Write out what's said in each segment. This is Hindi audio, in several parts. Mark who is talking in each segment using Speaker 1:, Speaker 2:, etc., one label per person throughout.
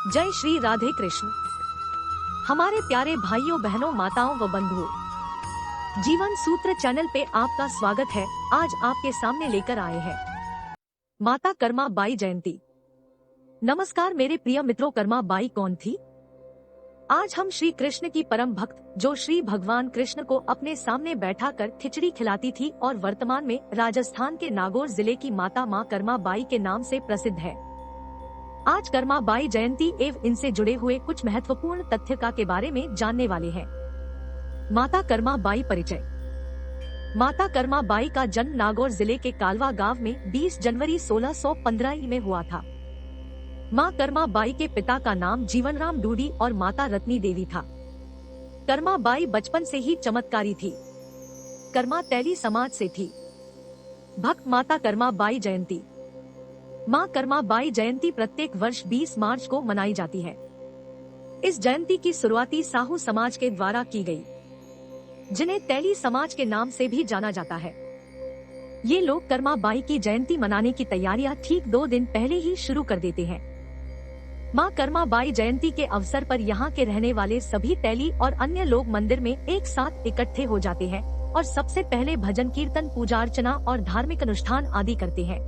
Speaker 1: जय श्री राधे कृष्ण। हमारे प्यारे भाइयों बहनों माताओं व बंधुओं, जीवन सूत्र चैनल पे आपका स्वागत है। आज आपके सामने लेकर आए हैं माता कर्मा बाई जयंती। नमस्कार मेरे प्रिय मित्रों, कर्मा बाई कौन थी? आज हम श्री कृष्ण की परम भक्त, जो श्री भगवान कृष्ण को अपने सामने बैठाकर खिचड़ी खिलाती थी और वर्तमान में राजस्थान के नागौर जिले की माता माँ कर्मा बाई के नाम से प्रसिद्ध है। आज कर्मा बाई जयंती एवं इनसे जुड़े हुए कुछ महत्वपूर्ण तथ्य के बारे में जानने वाले हैं। माता कर्मा बाई परिचय। माता कर्मा बाई का जन्म नागौर जिले के कालवा गांव में 20 जनवरी 1615 में हुआ था। मां कर्मा बाई के पिता का नाम जीवनराम डूडी और माता रत्नी देवी था। कर्मा बाई बचपन से ही चमत्कारी थी। कर्मा तैली समाज से थी। भक्त माता कर्मा बाई जयंती। मां कर्मा बाई जयंती प्रत्येक वर्ष 20 मार्च को मनाई जाती है। इस जयंती की शुरुआती साहू समाज के द्वारा की गई, जिन्हें तैली समाज के नाम से भी जाना जाता है। ये लोग कर्मा बाई की जयंती मनाने की तैयारियां ठीक 2 दिन पहले ही शुरू कर देते हैं। मां कर्मा बाई जयंती के अवसर पर यहाँ के रहने वाले सभी तैली और अन्य लोग मंदिर में एक साथ इकट्ठे हो जाते हैं और सबसे पहले भजन कीर्तन, पूजा अर्चना और धार्मिक अनुष्ठान आदि करते हैं।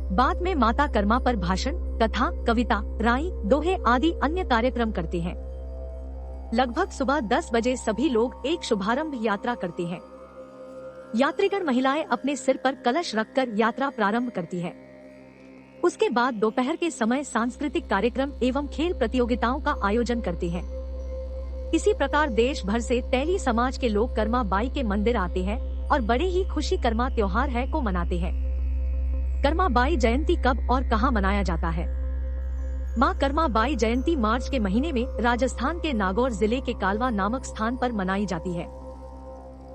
Speaker 1: बाद में माता कर्मा पर भाषण, कथा, कविता, राई, दोहे आदि अन्य कार्यक्रम करते हैं। लगभग सुबह 10 बजे सभी लोग एक शुभारंभ यात्रा करते हैं। यात्रीगण महिलाएं अपने सिर पर कलश रखकर यात्रा प्रारंभ करती है। उसके बाद दोपहर के समय सांस्कृतिक कार्यक्रम एवं खेल प्रतियोगिताओं का आयोजन करते हैं। इसी प्रकार देश भर से तैली समाज के लोग कर्मा बाई के मंदिर आते हैं और बड़े ही खुशी कर्मा त्योहार है को मनाते हैं। कर्मा बाई जयंती कब और कहां मनाया जाता है? मां कर्मा बाई जयंती मार्च के महीने में राजस्थान के नागौर जिले के कालवा नामक स्थान पर मनाई जाती है।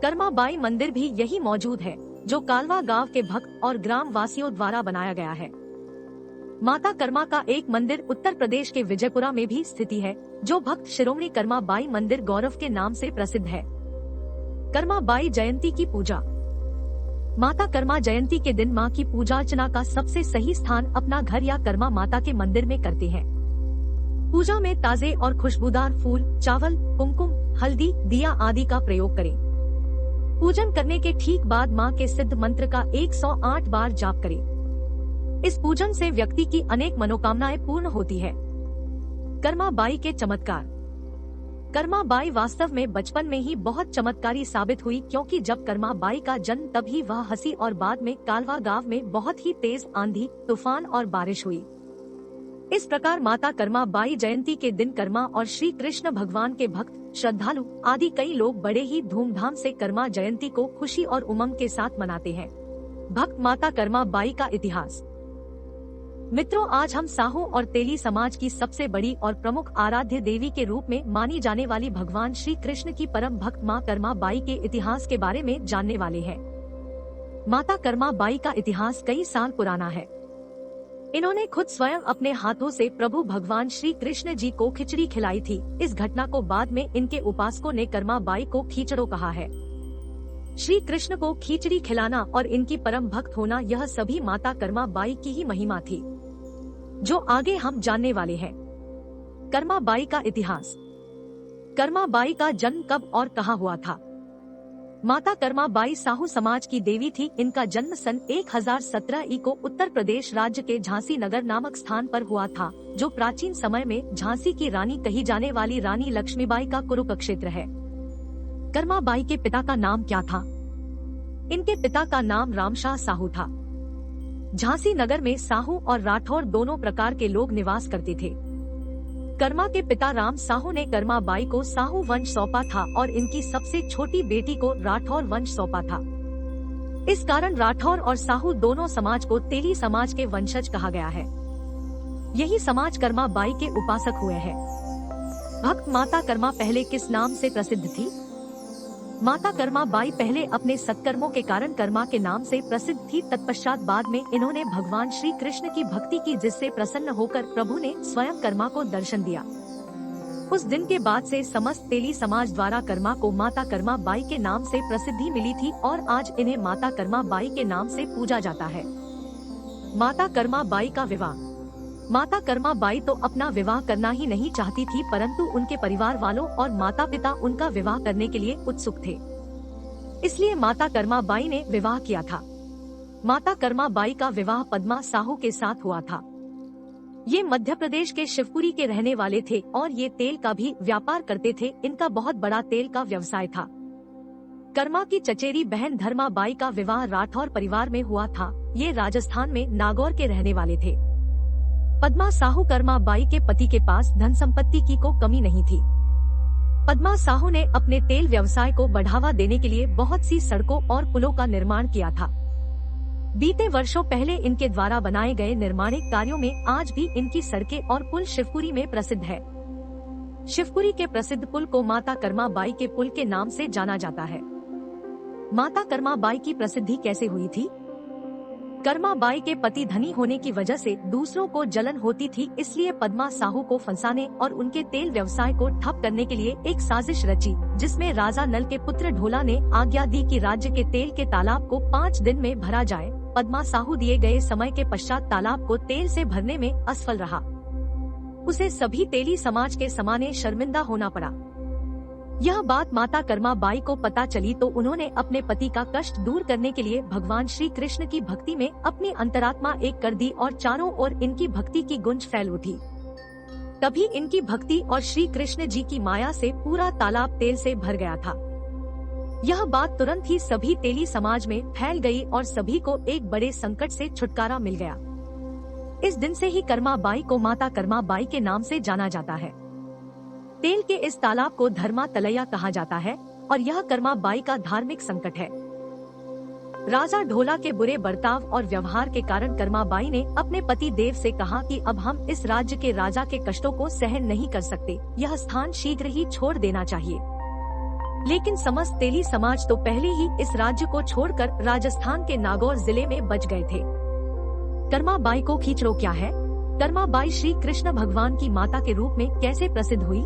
Speaker 1: कर्मा बाई मंदिर भी यही मौजूद है, जो कालवा गांव के भक्त और ग्राम वासियों द्वारा बनाया गया है। माता कर्मा का एक मंदिर उत्तर प्रदेश के विजयपुरा में भी स्थिति है, जो भक्त शिरोमणि कर्मा बाई मंदिर गौरव के नाम से प्रसिद्ध है। कर्मा बाई जयंती की पूजा। माता कर्मा जयंती के दिन मां की पूजा अर्चना का सबसे सही स्थान अपना घर या कर्मा माता के मंदिर में करते हैं। पूजा में ताजे और खुशबूदार फूल, चावल, कुमकुम, हल्दी, दिया आदि का प्रयोग करें। पूजन करने के ठीक बाद मां के सिद्ध मंत्र का 108 बार जाप करें। इस पूजन से व्यक्ति की अनेक मनोकामनाएं पूर्ण होती है। कर्मा बाई के चमत्कार। कर्मा बाई वास्तव में बचपन में ही बहुत चमत्कारी साबित हुई, क्योंकि जब कर्मा बाई का जन्म तभी वह हंसी और बाद में कालवा गांव में बहुत ही तेज आंधी, तूफान और बारिश हुई। इस प्रकार माता कर्मा बाई जयंती के दिन कर्मा और श्री कृष्ण भगवान के भक्त, श्रद्धालु आदि कई लोग बड़े ही धूमधाम से कर्मा जयंती को खुशी और उमंग के साथ मनाते हैं। भक्त माता कर्मा बाई का इतिहास। मित्रों, आज हम साहू और तेली समाज की सबसे बड़ी और प्रमुख आराध्य देवी के रूप में मानी जाने वाली भगवान श्री कृष्ण की परम भक्त मां कर्मा बाई के इतिहास के बारे में जानने वाले हैं। माता कर्मा बाई का इतिहास कई साल पुराना है। इन्होंने खुद स्वयं अपने हाथों से प्रभु भगवान श्री कृष्ण जी को खिचड़ी खिलाई थी। इस घटना को बाद में इनके उपासकों ने कर्मा बाई को खीचड़ो कहा है। श्री कृष्ण को खिचड़ी खिलाना और इनकी परम भक्त होना, यह सभी माता कर्मा बाई की ही महिमा थी, जो आगे हम जानने वाले हैं। कर्मा बाई का इतिहास। कर्मा बाई का जन्म कब और कहां हुआ था? माता कर्मा बाई साहू समाज की देवी थी। इनका जन्म सन 1017 ई को उत्तर प्रदेश राज्य के झांसी नगर नामक स्थान पर हुआ था, जो प्राचीन समय में झांसी की रानी कही जाने वाली रानी लक्ष्मीबाई का कुरुप क्षेत्र है। कर्मा बाई के पिता का नाम क्या था? इनके पिता का नाम रामशाह साहू था। झांसी नगर में साहू और राठौर दोनों प्रकार के लोग निवास करते थे। कर्मा के पिता राम साहू ने कर्मा बाई को साहू वंश सौंपा था और इनकी सबसे छोटी बेटी को राठौर वंश सौंपा था। इस कारण राठौर और साहू दोनों समाज को तेली समाज के वंशज कहा गया है। यही समाज कर्मा बाई के उपासक हुए हैं। भक्त माता कर्मा पहले किस नाम से प्रसिद्ध थी? माता कर्मा बाई पहले अपने सत्कर्मों के कारण कर्मा के नाम से प्रसिद्ध थी। तत्पश्चात बाद में इन्होंने भगवान श्री कृष्ण की भक्ति की, जिससे प्रसन्न होकर प्रभु ने स्वयं कर्मा को दर्शन दिया। उस दिन के बाद से समस्त तेली समाज द्वारा कर्मा को माता कर्मा बाई के नाम से प्रसिद्धि मिली थी और आज इन्हें माता कर्मा बाई के नाम से पूजा जाता है। माता कर्मा बाई का विवाह। माता कर्मा बाई तो अपना विवाह करना ही नहीं चाहती थी, परंतु उनके परिवार वालों और माता पिता उनका विवाह करने के लिए उत्सुक थे। इसलिए माता कर्मा बाई ने विवाह किया था। माता कर्मा बाई का विवाह पद्मा साहू के साथ हुआ था। ये मध्य प्रदेश के शिवपुरी के रहने वाले थे और ये तेल का भी व्यापार करते थे। इनका बहुत बड़ा तेल का व्यवसाय था। कर्मा की चचेरी बहन धर्मा बाई का विवाह राठौर परिवार में हुआ था। ये राजस्थान में नागौर के रहने वाले थे। पद्मा साहू कर्मा बाई के पति के पास धन संपत्ति की को कमी नहीं थी। पद्मा साहू ने अपने तेल व्यवसाय को बढ़ावा देने के लिए बहुत सी सड़कों और पुलों का निर्माण किया था। बीते वर्षों पहले इनके द्वारा बनाए गए निर्माणिक कार्यों में आज भी इनकी सड़कें और पुल शिवपुरी में प्रसिद्ध है। शिवपुरी के प्रसिद्ध पुल को माता कर्मा बाई के पुल के नाम से जाना जाता है। माता कर्मा बाई की प्रसिद्धि कैसे हुई थी? कर्मा बाई के पति धनी होने की वजह से दूसरों को जलन होती थी, इसलिए पद्मा साहू को फंसाने और उनके तेल व्यवसाय को ठप करने के लिए एक साजिश रची, जिसमें राजा नल के पुत्र ढोला ने आज्ञा दी कि राज्य के तेल के तालाब को 5 दिन में भरा जाए। पद्मा साहू दिए गए समय के पश्चात तालाब को तेल से भरने में असफल रहा। उसे सभी तेली समाज के समाने शर्मिंदा होना पड़ा। यह बात माता कर्मा बाई को पता चली तो उन्होंने अपने पति का कष्ट दूर करने के लिए भगवान श्री कृष्ण की भक्ति में अपनी अंतरात्मा एक कर दी और चारों ओर इनकी भक्ति की गुंज फैल उठी। तभी इनकी भक्ति और श्री कृष्ण जी की माया से पूरा तालाब तेल से भर गया था। यह बात तुरंत ही सभी तेली समाज में फैल गई और सभी को एक बड़े संकट से छुटकारा मिल गया। इस दिन से ही कर्मा बाई को माता कर्मा बाई के नाम से जाना जाता है। तेल के इस तालाब को धर्मा तलैया कहा जाता है और यह कर्मा बाई का धार्मिक संकट है। राजा ढोला के बुरे बर्ताव और व्यवहार के कारण कर्मा बाई ने अपने पति देव से कहा कि अब हम इस राज्य के राजा के कष्टों को सहन नहीं कर सकते, यह स्थान शीघ्र ही छोड़ देना चाहिए। लेकिन समस्त तेली समाज तो पहले ही इस राज्य को छोड़कर राजस्थान के नागौर जिले में बच गए थे। कर्मा बाई को खींचड़ो क्या है? कर्मा बाई श्री कृष्ण भगवान की माता के रूप में कैसे प्रसिद्ध हुई?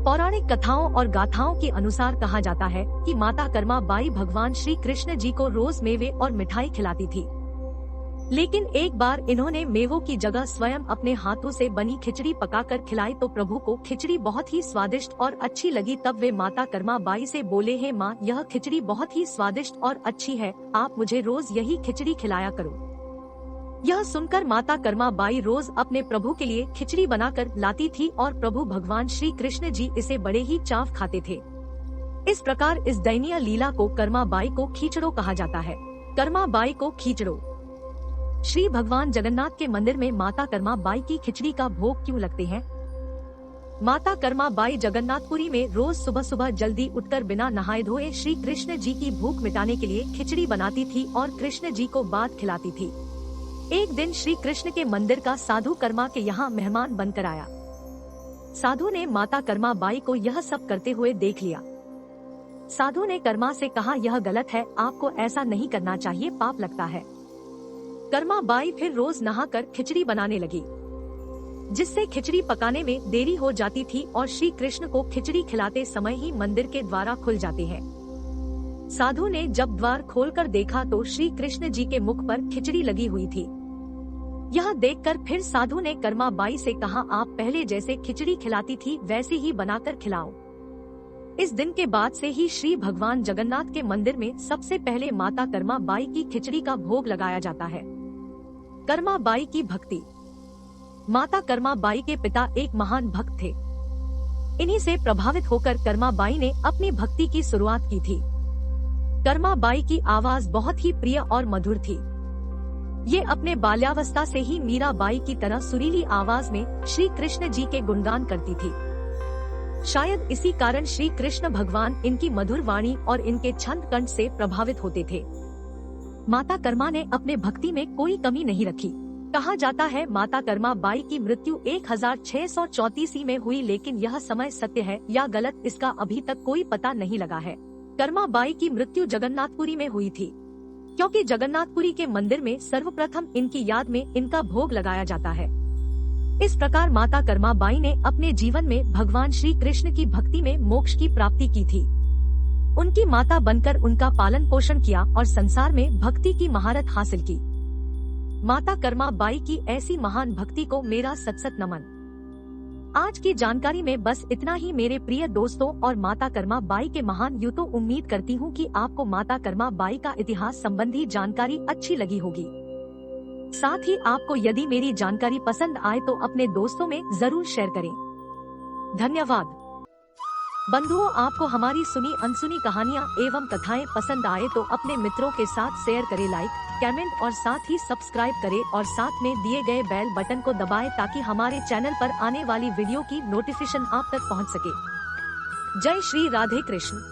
Speaker 1: पौराणिक कथाओं और गाथाओं के अनुसार कहा जाता है कि माता कर्मा बाई भगवान श्री कृष्ण जी को रोज मेवे और मिठाई खिलाती थी। लेकिन एक बार इन्होंने मेवों की जगह स्वयं अपने हाथों से बनी खिचड़ी पकाकर खिलाई तो प्रभु को खिचड़ी बहुत ही स्वादिष्ट और अच्छी लगी। तब वे माता कर्मा बाई से बोले, हे माँ, यह खिचड़ी बहुत ही स्वादिष्ट और अच्छी है, आप मुझे रोज यही खिचड़ी खिलाया करो। यह सुनकर माता कर्मा बाई रोज अपने प्रभु के लिए खिचड़ी बनाकर लाती थी और प्रभु भगवान श्री कृष्ण जी इसे बड़े ही चाव खाते थे। इस प्रकार इस दयनीय लीला को कर्मा बाई को खींचड़ो कहा जाता है। कर्मा बाई को खींचड़ो। श्री भगवान जगन्नाथ के मंदिर में माता कर्मा बाई की खिचड़ी का भोग क्यों लगते हैं? माता कर्मा बाई जगन्नाथपुरी में रोज सुबह सुबह जल्दी उठकर बिना नहाए धोए श्री कृष्ण जी की भूख मिटाने के लिए खिचड़ी बनाती थी और कृष्ण जी को बाद खिलाती थी। एक दिन श्री कृष्ण के मंदिर का साधु कर्मा के यहाँ मेहमान बनकर आया। साधु ने माता कर्मा बाई को यह सब करते हुए देख लिया। साधु ने कर्मा से कहा, यह गलत है, आपको ऐसा नहीं करना चाहिए, पाप लगता है। कर्मा बाई फिर रोज नहाकर खिचड़ी बनाने लगी, जिससे खिचड़ी पकाने में देरी हो जाती थी और श्री कृष्ण को खिचड़ी खिलाते समय ही मंदिर के द्वार खुल जाते हैं। साधु ने जब द्वार खोलकर देखा तो श्री कृष्ण जी के मुख पर खिचड़ी लगी हुई थी। यह देखकर फिर साधु ने कर्मा बाई से कहा, आप पहले जैसे खिचड़ी खिलाती थी वैसे ही बनाकर खिलाओ। इस दिन के बाद से ही श्री भगवान जगन्नाथ के मंदिर में सबसे पहले माता कर्मा बाई की खिचड़ी का भोग लगाया जाता है। कर्मा बाई की भक्ति। माता कर्मा बाई के पिता एक महान भक्त थे। इन्हीं से प्रभावित होकर कर्मा बाई ने अपनी भक्ति की शुरुआत की थी। कर्मा बाई की आवाज बहुत ही प्रिय और मधुर थी। ये अपने बाल्यावस्था से ही मीरा बाई की तरह सुरीली आवाज में श्री कृष्ण जी के गुणगान करती थी। शायद इसी कारण श्री कृष्ण भगवान इनकी मधुर वाणी और इनके छंद कंठ से प्रभावित होते थे। माता कर्मा ने अपने भक्ति में कोई कमी नहीं रखी। कहा जाता है माता कर्मा बाई की मृत्यु 1634 में हुई, लेकिन यह समय सत्य है या गलत इसका अभी तक कोई पता नहीं लगा है। कर्मा बाई की मृत्यु जगन्नाथपुरी में हुई थी, क्योंकि जगन्नाथपुरी के मंदिर में सर्वप्रथम इनकी याद में इनका भोग लगाया जाता है। इस प्रकार माता कर्मा बाई ने अपने जीवन में भगवान श्री कृष्ण की भक्ति में मोक्ष की प्राप्ति की थी। उनकी माता बनकर उनका पालन पोषण किया और संसार में भक्ति की महारत हासिल की। माता कर्मा बाई की ऐसी महान भक्ति को मेरा सत नमन। आज की जानकारी में बस इतना ही मेरे प्रिय दोस्तों और माता कर्मा बाई के महान यूं तो उम्मीद करती हूँ कि आपको माता कर्मा बाई का इतिहास संबंधी जानकारी अच्छी लगी होगी। साथ ही आपको यदि मेरी जानकारी पसंद आए तो अपने दोस्तों में जरूर शेयर करें। धन्यवाद। बंधुओं, आपको हमारी सुनी अनसुनी कहानियाँ एवं कथाएं पसंद आए तो अपने मित्रों के साथ शेयर करें, लाइक, कमेंट और साथ ही सब्सक्राइब करें और साथ में दिए गए बेल बटन को दबाएं ताकि हमारे चैनल पर आने वाली वीडियो की नोटिफिकेशन आप तक पहुंच सके। जय श्री राधे कृष्ण।